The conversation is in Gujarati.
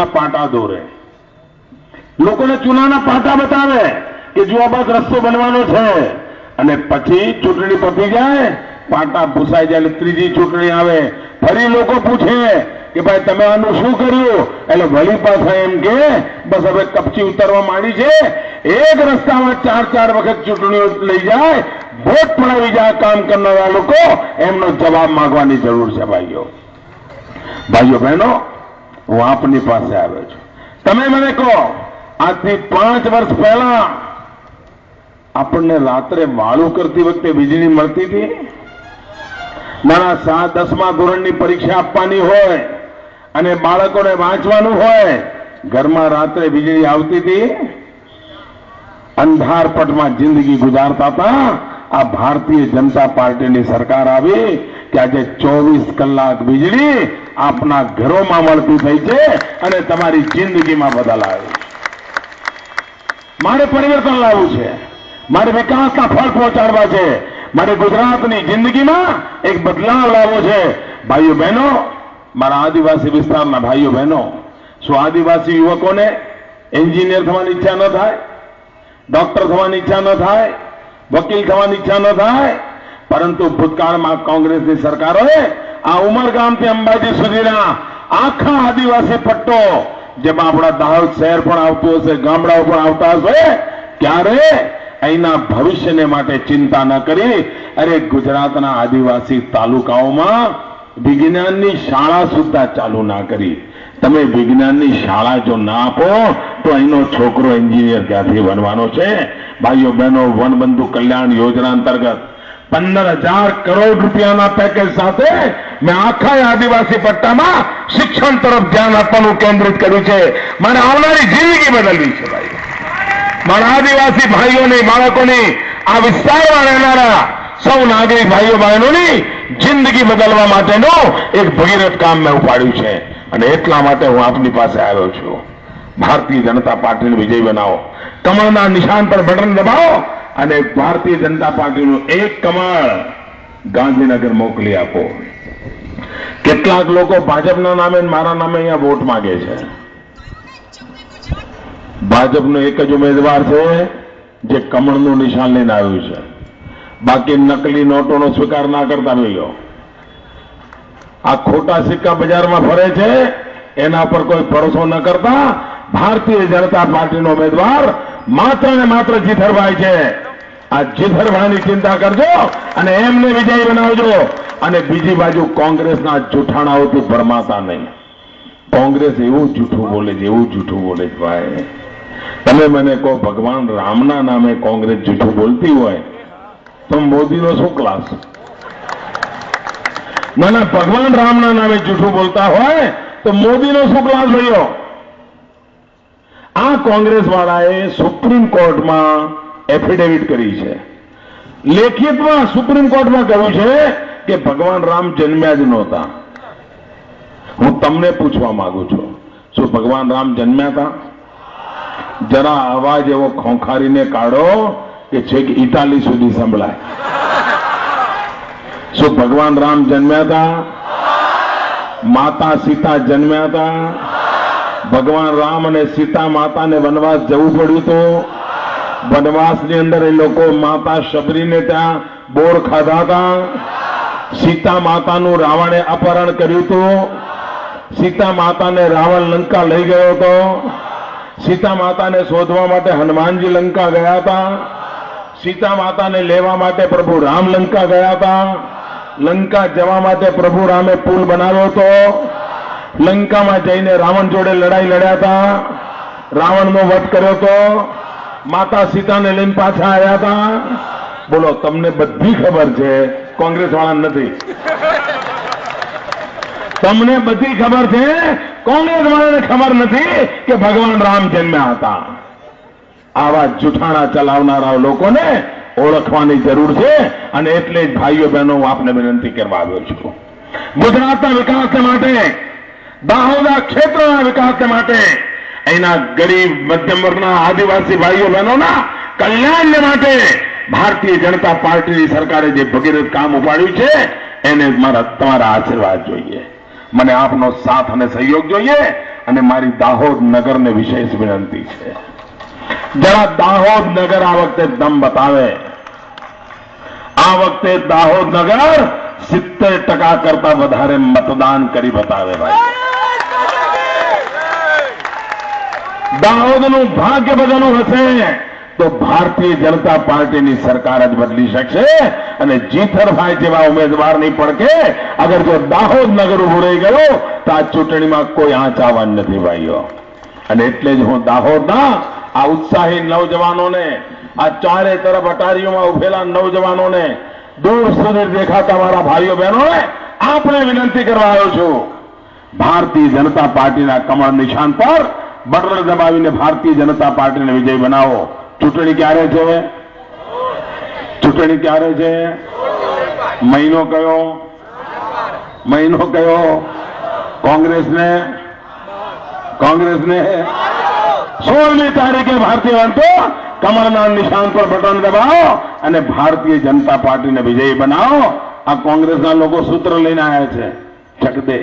પાટા દોરે, લોકોને ચૂનાના પાટા બતાવે કે જો આ બસ રસ્તો બનવાનો છે, અને પછી ચૂંટણી પતી જાય, પાટા ભૂસાઈ જાય, ત્રીજી ચૂંટણી આવે, ફરી લોકો પૂછે કે ભાઈ તમે આનું શું કર્યું, એટલે વળી પાછા એમ કે બસ હવે કપચી ઉતરવા માંડી છે. એક રસ્તામાં 4 વખત ચૂંટણીઓ લઈ જાય, વોટ પડાવી જાય કામ કરનારા લોકો, એમનો જવાબ માંગવાની જરૂર છે. ભાઈઓ બહેનો, હું આપની પાસે આવ્યો છું. તમે મને કહો, આજથી 5 વર્ષ પહેલા આપણને રાત્રે વાળું કરતી વખતે વીજળી મળતી હતી? નાના 7-10મા ધોરણની પરીક્ષા આપવાની હોય અને બાળકોને વાંચવાનું હોય, ઘરમાં રાત્રે વીજળી આવતી હતી? અંધારપટમાં જિંદગી ગુજારતા હતા. આ ભારતીય જનતા પાર્ટીની સરકાર આવી કે આજે 24 કલાક વીજળી આપના ઘરોમાં મળતી થઈ છે અને તમારી જિંદગીમાં બદલાવ આવ્યો. મારે પરિવર્તન લાવવું છે, મારે વિકાસના ફળ પહોંચાડવા છે, મારે ગુજરાતની જિંદગીમાં એક બદલાવ લાવવો છે. ભાઈઓ બહેનો, મારા આદિવાસી વિસ્તારના ભાઈઓ બહેનો, શું આદિવાસી યુવકોને એન્જિનિયર થવાની ઈચ્છા ન થાય, ડોક્ટર થવાની ઈચ્છા ન થાય, વકીલ થવાની ઈચ્છા ન થાય? પરંતુ ભૂતકાળમાં કોંગ્રેસની સરકારોએ આ ઉમરગામથી અંબાજી સુધીના આખા આદિવાસી પટ્ટો, જેમાં આપણા દાહોદ શહેર પણ આવતું હશે, ગામડાઓ પણ આવતા હશે, ક્યારે અહીંના ભવિષ્યને માટે ચિંતા ન કરી અરે ગુજરાતના આદિવાસી તાલુકાઓમાં વિજ્ઞાનની શાળા સુદ્ધા ચાલુ ના કરી. તમે વિજ્ઞાનની શાળા જો ના આપો તો અહીંનો છોકરો એન્જિનિયર ક્યાંથી બનવાનો છે? ભાઈઓ બહેનો, વનબંધુ કલ્યાણ યોજના અંતર્ગત 15,000 કરોડ રૂપિયાના પેકેજ સાથે મેં આખા આદિવાસી પટ્ટામાં શિક્ષણ તરફ ધ્યાન આપવાનું કેન્દ્રિત કર્યું છે. મારે આવનારી જિંદગી બદલવી છે. ભાઈ, મારા આદિવાસી ભાઈઓની, બાળકોની, આ વિસ્તારમાં રહેનારા સૌ નાગરિક ભાઈઓ બહેનોની જિંદગી બદલવા માટેનું એક ભગીરથ કામ મેં ઉપાડ્યું છે અને એટલા માટે હું આપની પાસે આવ્યો છું. ભારતીય જનતા પાર્ટીને વિજય બનાવો, કમળના નિશાન પર બટન દબાવો અને ભારતીય જનતા પાર્ટીનું એક કમળ ગાંધીનગર મોકલી આપો. કેટલાક લોકો ભાજપના નામે મારા નામે અહીંયા વોટ માંગે છે. ભાજપનો એક જ ઉમેદવાર છે જે કમળનું નિશાન લઈને આવ્યું છે. બાકી નકલી નોટોનો સ્વીકાર ના કરતા ભાઈઓ, આ ખોટા સિક્કા બજારમાં ફરે છે, એના પર કોઈ ભરોસો ન કરતા ભારતીય જનતા પાર્ટીનો ઉમેદવાર માત્ર ને માત્ર જીથરભાઈ છે. આ જીથરભાઈની ચિંતા કરજો અને એમને વિજય બનાવજો. અને બીજી બાજુ કોંગ્રેસના જૂઠાણાઓથી ભરમાતા નહીં. કોંગ્રેસ એવું જૂઠું બોલે છે, એવું જૂઠું બોલે છે. ભાઈ, તમે મને કહો, ભગવાન રામના નામે કોંગ્રેસ જૂઠું બોલતી હોય તો મોદીનો શું ક્લાસ? ના, ભગવાન રામના નામે જૂઠું બોલતા હોય તો મોદીનો શું ક્લાસ થયો? આ કોંગ્રેસ વાળાએ સુપ્રીમ કોર્ટમાં એફિડેવિટ કરી છે, લેખિતમાં સુપ્રીમ કોર્ટમાં કહ્યું છે કે ભગવાન રામ જન્મ્યા જ નહોતા. હું તમને પૂછવા માંગુ છું, શું ભગવાન રામ જન્મ્યા હતા? જરા અવાજ એવો ખોંખારીને કાઢો કે છેક ઇટાલી સુધી સંભળાય. શું ભગવાન રામ જન્મ્યા હતા? માતા સીતા જન્મ્યા હતા? ભગવાન રામ અને સીતા માતાને વનવાસ જવું પડ્યું હતું. વનવાસની અંદર એ લોકો માતા શબરીને ત્યાં બોર ખાધા હતા. સીતા માતાનું રાવણે અપહરણ કર્યું હતું. સીતા માતાને રાવણ લંકા લઈ ગયો હતો. સીતા માતાને શોધવા માટે હનુમાનજી લંકા ગયા હતા. સીતા માતાને લેવા માટે પ્રભુ રામ લંકા ગયા હતા. લંકા જવા માટે પ્રભુ રામે પુલ બનાવ્યો હતો. લંકામાં જઈને રાવણ જોડે લડાઈ લડ્યા હતા. રાવણનો વધ કર્યો હતો. માતા સીતાને લઈને પાછા આવ્યા હતા. બોલો, તમને બધી ખબર છે, કોંગ્રેસ વાળા નથી. તમને બધી ખબર છે, કોંગ્રેસ વાળાને ખબર નથી કે ભગવાન રામ જન્મ્યા હતા. આવા જૂઠાણા ચલાવનારા લોકોને ઓળખવાની જરૂર છે અને એટલે જ ભાઈઓ બહેનો હું આપને વિનંતી કરવા આવ્યો છું. ગુજરાતના વિકાસ માટે, દાહોદના ક્ષેત્રના વિકાસ માટે, અહીંના ગરીબ મધ્યમ વર્ગના આદિવાસી ભાઈઓ બહેનોના કલ્યાણ માટે ભારતીય જનતા પાર્ટીની સરકારે જે ભગીરથ કામ ઉપાડ્યું છે એને તમારા આશીર્વાદ જોઈએ. મને આપનો સાથ અને સહયોગ જોઈએ. અને મારી દાહોદ નગરને વિશેષ વિનંતી છે, જરા દાહોદ નગર આ વખતે દમ બતાવે. આ વખતે દાહોદ નગર 70% કરતા વધારે મતદાન કરી બતાવે. ભાઈ, દાહોદનું ભાગ્ય બદલવું હશે તો ભારતીય જનતા પાર્ટીની સરકાર જ બદલી શકશે અને જીથરભાઈ જેવા ઉમેદવાર નહીં પડકે. અગર જો દાહોદ નગર ઉભું રહી ગયો તો આ ચૂંટણીમાં કોઈ આંચ આવવાની નથી ભાઈઓ. અને એટલે જ હું દાહોદના આ ઉત્સાહી નવજવાનોને, આ ચારે તરફ અટારીઓમાં ઉભેલા નવજવાનોને, દૂર સુધી દેખાતા મારા ભાઈઓ બહેનોને આપણે વિનંતી કરવા આવ્યો છું, ભારતીય જનતા પાર્ટીના કમળ નિશાન પર બટન દબાવીને ભારતીય જનતા પાર્ટીને વિજય બનાવો. ચૂંટણી ક્યારે છે? ચૂંટણી ક્યારે છે? મહિનો કયો? મહિનો કયો? કોંગ્રેસને 16મી તારીખે ભારતીય જનતો કમળના નિશાન પર બટન દબાવો અને ભારતીય જનતા પાર્ટીને વિજયી બનાવો. આ કોંગ્રેસના લોકો સૂત્ર લઈને આવ્યા છે, ચક દે.